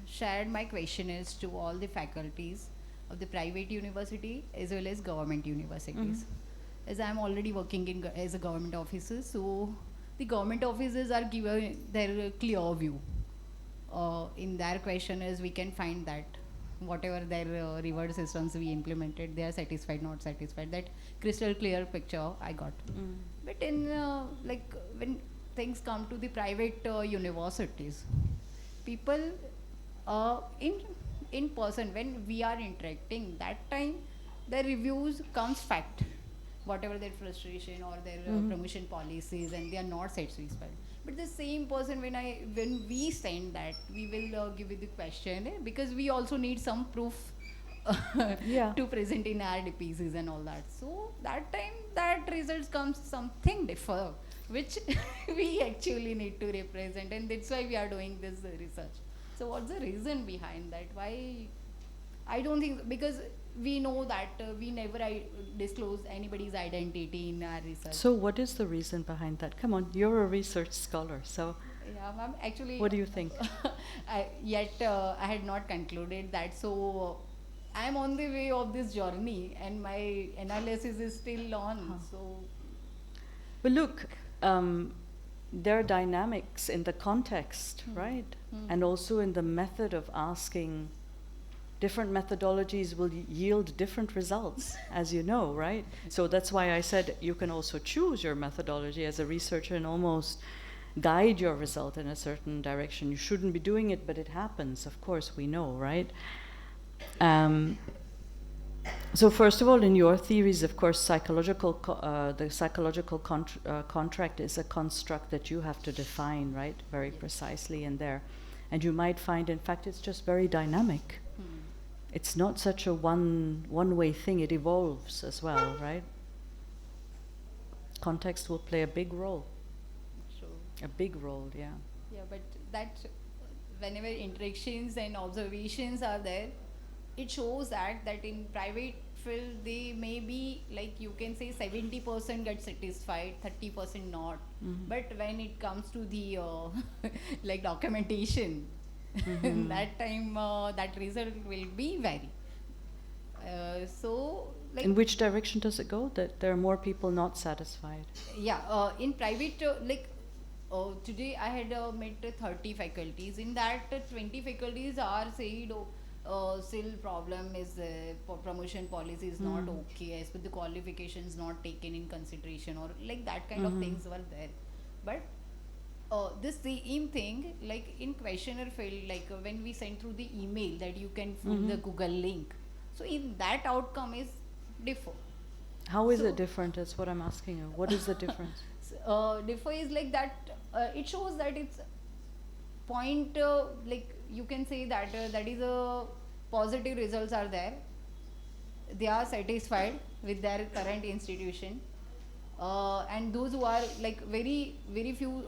shared my questionnaires to all the faculties of the private university as well as government universities. As I'm already working as a government officer, so the government officers are given their clear view. In their questionnaires, we can find that whatever their reward systems we implemented, they are satisfied, not satisfied. That crystal clear picture I got. But in when things come to the private universities, people in person when we are interacting, that time their reviews comes fact, whatever their frustration or their promotion policies, and they are not satisfied. But the same person, when we send that, we will give you the question because we also need some proof Yeah. to present in our DPCs and all that. So that time that results comes something differ, which we actually need to represent, and that's why we are doing this research. So what's the reason behind that? Why? I don't think, because we know that we never disclose anybody's identity in our research. So what is the reason behind that? Come on, you're a research scholar, so Yeah, ma'am. Actually, what do you think? I had not concluded that. So I'm on the way of this journey, and my analysis is still on. So But look, there are dynamics in the context, right? And also in the method of asking. Different methodologies will yield different results, as you know, right? So that's why I said you can also choose your methodology as a researcher and almost guide your result in a certain direction. You shouldn't be doing it, but it happens, of course, we know, right? So first of all, in your theories, of course, the psychological contract is a construct that you have to define, right, very precisely in there. And you might find, in fact, it's just very dynamic. It's not such a one-way thing, it evolves as well, right? Context will play a big role. true. A big role, yeah. Yeah, but that whenever interactions and observations are there, it shows that in private field they may be, like, you can say 70% get satisfied, 30% not. But when it comes to the like documentation, that time that result will be vary. So like In which direction does it go? That there are more people not satisfied? yeah, in private today I had met 30 faculties. In that 20 faculties are said still problem is promotion policy is not okay, as per the qualifications not taken in consideration, or like that kind of things were there. But this same thing, like in questionnaire field, like when we send through the email that you can fill the Google link, so in that outcome is differ. How is So- it different? That's what I'm asking you. What is the difference? Differ is like that it shows that it's point like you can say that that is a positive results are there, they are satisfied with their current institution, and those who are like very few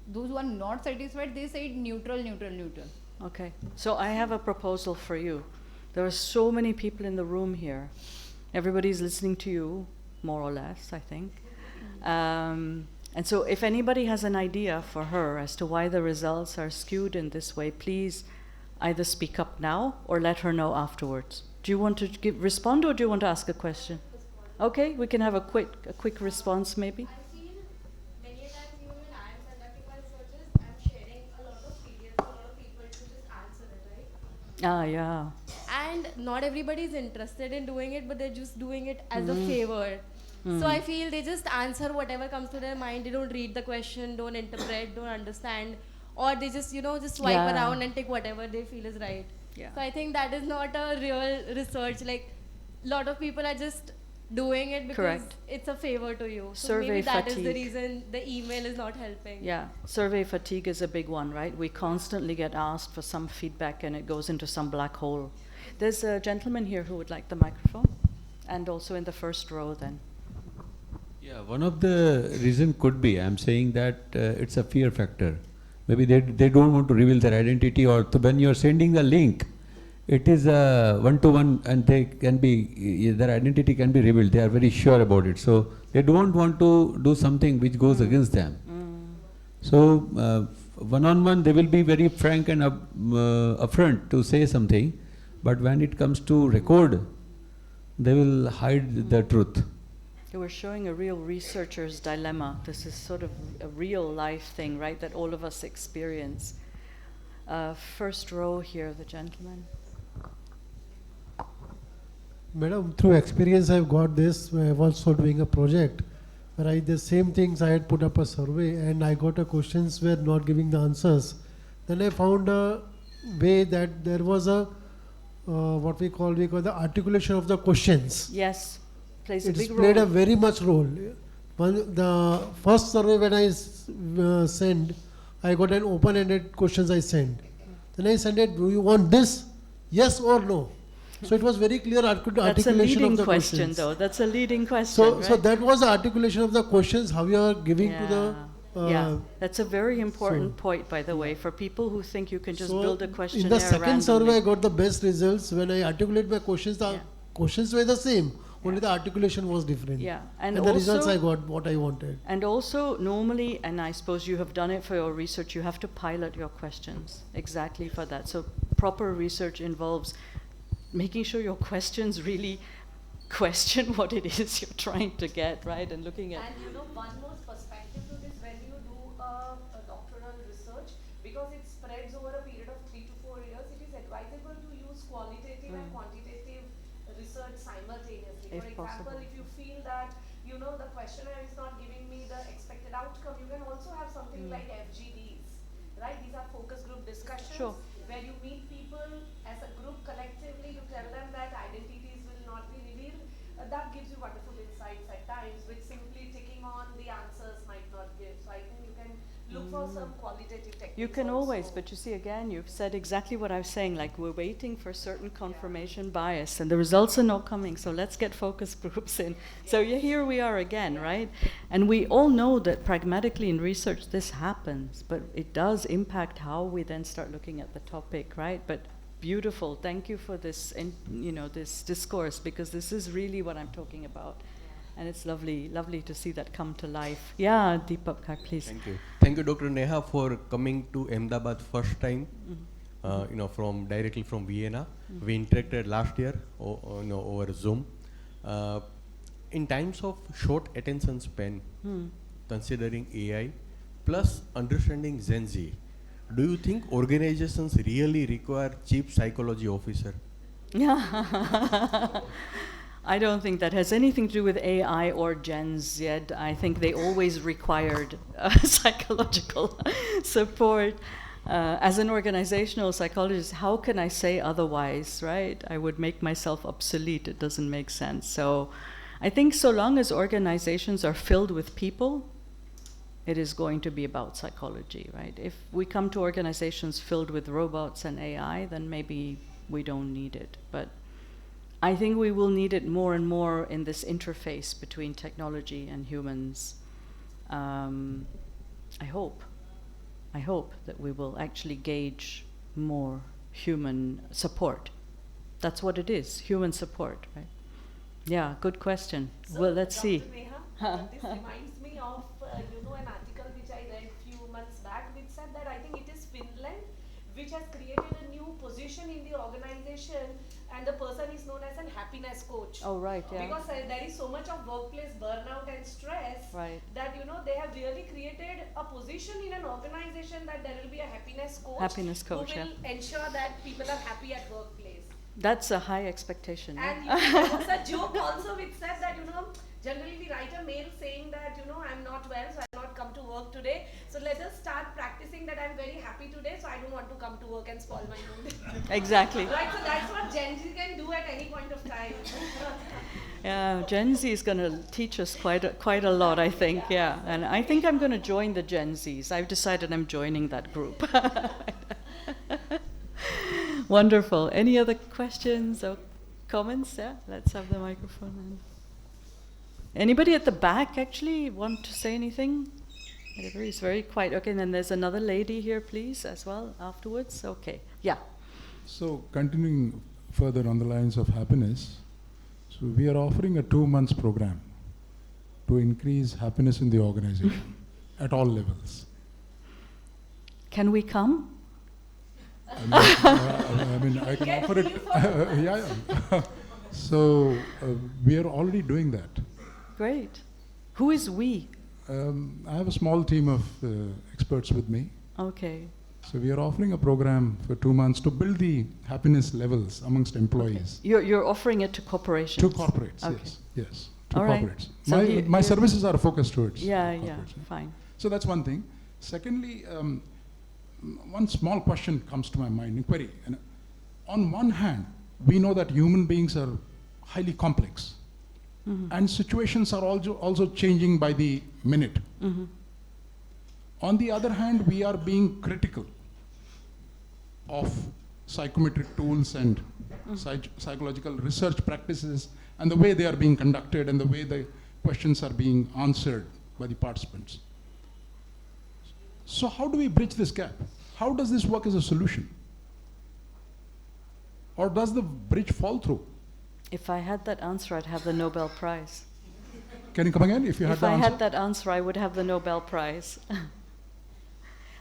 those who are not satisfied, they said neutral. Okay, so I have a proposal for you. There are so many people in the room here. Everybody's listening to you, more or less, I think. And so if anybody has an idea for her as to why the results are skewed in this way, please either speak up now or let her know afterwards. Do you want to respond, or do you want to ask a question? Okay, we can have a quick response maybe. I feel many a times even when I am conducting my researches, I'm sharing a lot of PDFs to a lot of people to just answer it, right? Ah, yeah. and not everybody is interested in doing it, but they're just doing it as a favor. So I feel they just answer whatever comes to their mind. They don't read the question, don't interpret, don't understand, or they just just swipe Yeah. around and take whatever they feel is right. Yeah. So I think that is not a real research. Like, lot of people are just doing it because Correct. it's a favor to you. So Survey maybe that is the fatigue. reason the email is not helping. Yeah, survey fatigue is a big one, right? We constantly get asked for some feedback and it goes into some black hole. There's a gentleman here who would like the microphone, and also in the first row then. Yeah, one of the reason could be, I'm saying that it's a fear factor. Maybe they don't want to reveal their identity, or when you're sending the link, it is a one-to-one and they can be, their identity can be revealed. They are very sure about it. So they don't want to do something which goes against them. So one-on-one they will be very frank and upfront to say something, but when it comes to record, they will hide the truth. You were showing a real researcher's dilemma. This is sort of a real life thing, right, that all of us experience. First row here, the gentleman. Madam, through experience I've got this. I was also doing a project where the same things I had put up a survey and I got a questions were not giving the answers. Then I found a way that there was a what we call the articulation of the questions. Yes, plays a It's big role. played a very much role. The first survey when I sent, I got an open-ended questions I sent. Then I sent it, do you want this? Yes or no? So it was very clear That's a articulation of leading the question, questions. though. That's a leading question, So, right? so that was the articulation of the questions, how you are giving to the. Yeah, that's a very important so- point, by the way, for people who think you can just So build a questionnaire in the second randomly. survey, I got the best results. When I articulate my questions, the Yeah. questions were the same, only the articulation was different. Yeah, And, and the results also- I got what I wanted. And also, normally, and I suppose you have done it for your research, you have to pilot your questions exactly for that. So proper research involves making sure your questions really question what it is you're trying to get, right? And looking at. And one more perspective to this when you do a doctoral research, because it spreads over a period of 3 to 4 years, it is advisable to use qualitative and quantitative research simultaneously. If For example, possible. if you feel that the questionnaire is not giving me the expected outcome, you can also have something like FGDs, right? These are focus group discussions Sure. where you meet people as a group collectively, you tell them that identities will not be revealed. That gives you wonderful insights at times, which simply ticking on the answers might not give. So I think you can look for some qualitative techniques. You can always, also. but you see, again, you've said exactly what I was saying, like we're waiting for certain confirmation bias and the results are not coming, so let's get focus groups in. So here we are again, right? And we all know that pragmatically in research this happens, but it does impact how we then start looking at the topic, right? But beautiful, thank you for this, this discourse, because this is really what I'm talking about. And it's lovely to see that come to life. Yeah, Deepak, please. Thank you. Thank you, Dr. Neha, for coming to Ahmedabad first time. Directly from Vienna. We interacted last year, over Zoom. In times of short attention span, considering AI, plus understanding Gen Z, do you think organizations really require chief psychology officer? Yeah. I don't think that has anything to do with AI or Gen Z. I think they always required psychological support. As an organizational psychologist, how can I say otherwise, right? I would make myself obsolete. It doesn't make sense. So I think so long as organizations are filled with people, it is going to be about psychology, right? If we come to organizations filled with robots and AI, then maybe we don't need it. But I think we will need it more and more in this interface between technology and humans. I hope that we will actually gauge more human support. That's what it is, human support, right? Yeah, good question. So, Well, let's Dr. see. Neha, this reminds me of an article which I read few months back, which said that I think it is Finland which has created a new position in the organization, and the person is known as an happiness coach. Oh, right, yeah. Because there is so much of workplace burnout and stress Right. that they have really created a position in an organization that there will be a happiness coach, Happiness coach, who yeah. will ensure that people are happy at workplace. That's a high expectation. And there was a joke also which said that, generally we write a mail saying that, I'm not well, so I'll not come to work today. So let us start practicing that I'm very happy today, so I don't want to come to work and spoil my mood. Exactly. Right, so that's what Gen Z can do at any point of time. Yeah, Gen Z is going to teach us quite a lot, I think. Yeah, and I think I'm going to join the Gen Zs. I've decided I'm joining that group. Wonderful. Any other questions or comments? Yeah, let's have the microphone. Anybody at the back actually want to say anything? Everybody's very quiet. Okay, and then there's another lady here, please, as well, afterwards. Okay, yeah. So continuing further on the lines of happiness, so we are offering a 2-month program to increase happiness in the organization at all levels. Can we come? I can offer it. Yeah. So we are already doing that. Great. Who is we? I have a small team of experts with me. Okay. So we are offering a program for 2 months to build the happiness levels amongst employees. Okay. You're offering it to corporations? To corporates, okay. yes. To all corporates. Right. So my services are focused towards Yeah, fine. So that's one thing. Secondly, one small question comes to my mind, inquiry. And on one hand, we know that human beings are highly complex. Mm-hmm. And situations are also changing by the minute. Mm-hmm. On the other hand, we are being critical of psychometric tools and psychological research practices and the way they are being conducted and the way the questions are being answered by the participants. So how do we bridge this gap? How does this work as a solution? Or does the bridge fall through? If I had that answer, I'd have the Nobel Prize. Can you come again? If I had that answer, I would have the Nobel Prize.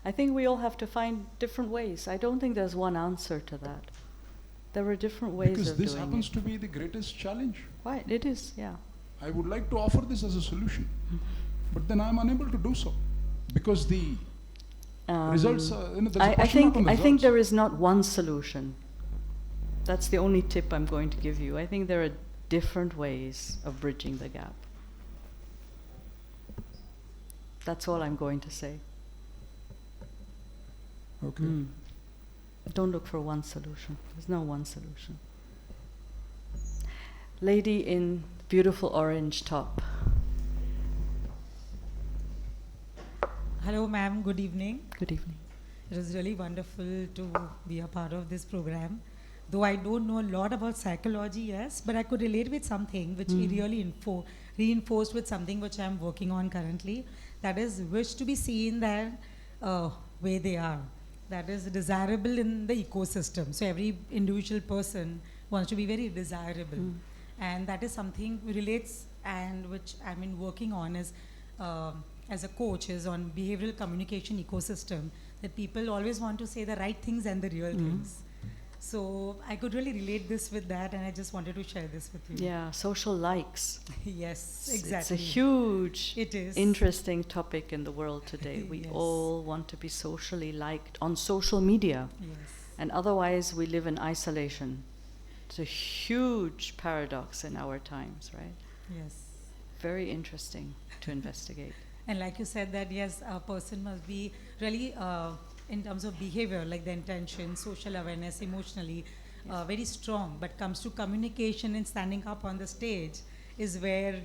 I think we all have to find different ways. I don't think there's one answer to that. There are different ways of doing it. Because this happens to be the greatest challenge. Right, it is, yeah. I would like to offer this as a solution, but then I'm unable to do so because the results are, there's a question mark on the I think results. there is not one solution. That's the only tip I'm going to give you. I think there are different ways of bridging the gap. That's all I'm going to say. Okay. Don't look for one solution. There's no one solution. Lady in beautiful orange top. Hello, ma'am. Good evening. Good evening. It is really wonderful to be a part of this program. Though I don't know a lot about psychology, yes, but I could relate with something which really reinforced with something which I'm working on currently. That is, wish to be seen that way they are. That is desirable in the ecosystem. So every individual person wants to be very desirable. And that is something relates and which I'm working on is as a coach is on behavioral communication ecosystem, that people always want to say the right things and the real things. So I could really relate this with that, and I just wanted to share this with you. Yeah, social likes. Yes, exactly. It's a huge, it is. interesting topic in the world today. We Yes. all want to be socially liked on social media. Yes. And otherwise we live in isolation. It's a huge paradox in our times, right? Yes. Very interesting to investigate. And like you said that, yes, a person must be really, in terms of behavior, like the intention, social awareness, emotionally, very strong. But comes to communication and standing up on the stage is where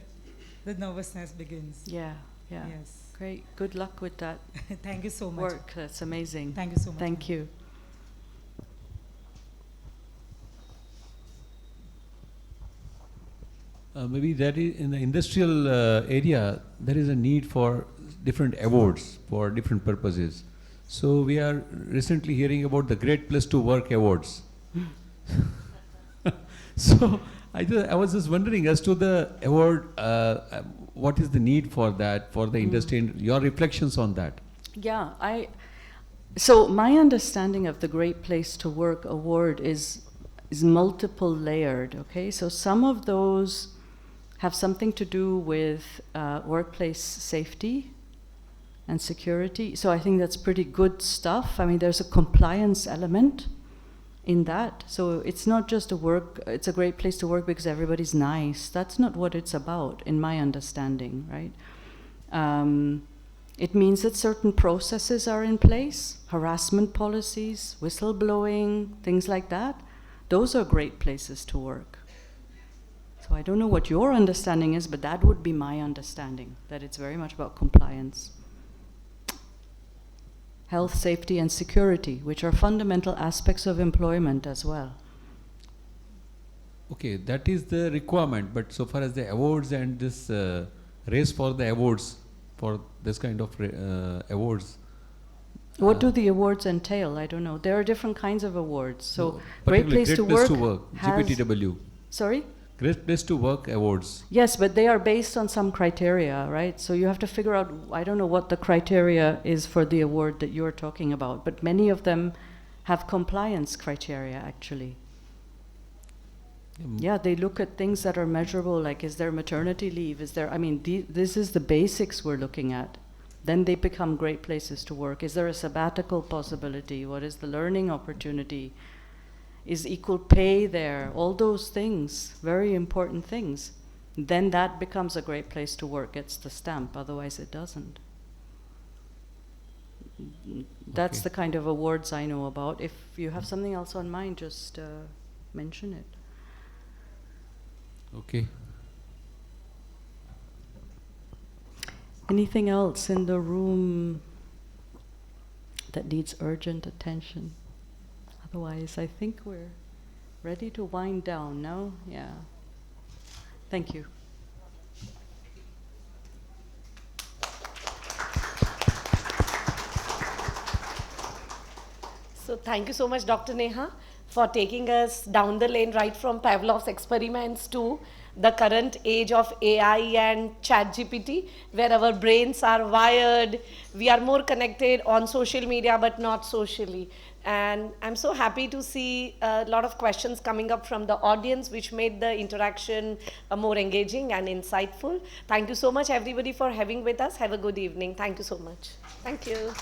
the nervousness begins. Yeah. Yes. Great. Good luck with that Thank you so much. work. That's amazing. Thank you so much. Thank you. Maybe that is in the industrial area, there is a need for different awards for different purposes. So we are recently hearing about the Great Place to Work awards. So I was just wondering as to the award, what is the need for that, for the industry, and your reflections on that? Yeah, so my understanding of the Great Place to Work award is multiple layered, okay? So some of those have something to do with workplace safety and security. So I think that's pretty good stuff. I mean, there's a compliance element in that. So it's not just it's a great place to work because everybody's nice. That's not what it's about, in my understanding, right? It means that certain processes are in place, harassment policies, whistleblowing, things like that. Those are great places to work. So I don't know what your understanding is, but that would be my understanding, that it's very much about compliance. Health, safety, and security, which are fundamental aspects of employment as well. Okay, that is the requirement, but so far as the awards and this race for the awards, for this kind of awards. What do the awards entail? I don't know. There are different kinds of awards. So, Great Place to Work, has, GPTW. Sorry? Great Place to Work awards. Yes, but they are based on some criteria, right? So you have to figure out, I don't know what the criteria is for the award that you're talking about, but many of them have compliance criteria, actually. Yeah, they look at things that are measurable, like is there maternity leave? This is the basics we're looking at. Then they become great places to work. Is there a sabbatical possibility? What is the learning opportunity? Is equal pay there? All those things, very important things. Then that becomes a great place to work, gets the stamp, otherwise it doesn't. That's Okay. the kind of awards I know about. If you have something else on mind, just mention it. Okay. Anything else in the room that needs urgent attention? Otherwise, I think we're ready to wind down, no? Yeah. Thank you. So thank you so much, Dr. Neha, for taking us down the lane right from Pavlov's experiments to the current age of AI and ChatGPT, where our brains are wired, we are more connected on social media but not socially. And I'm so happy to see a lot of questions coming up from the audience, which made the interaction more engaging and insightful. Thank you so much, everybody, for having with us. Have a good evening. Thank you so much. Thank you.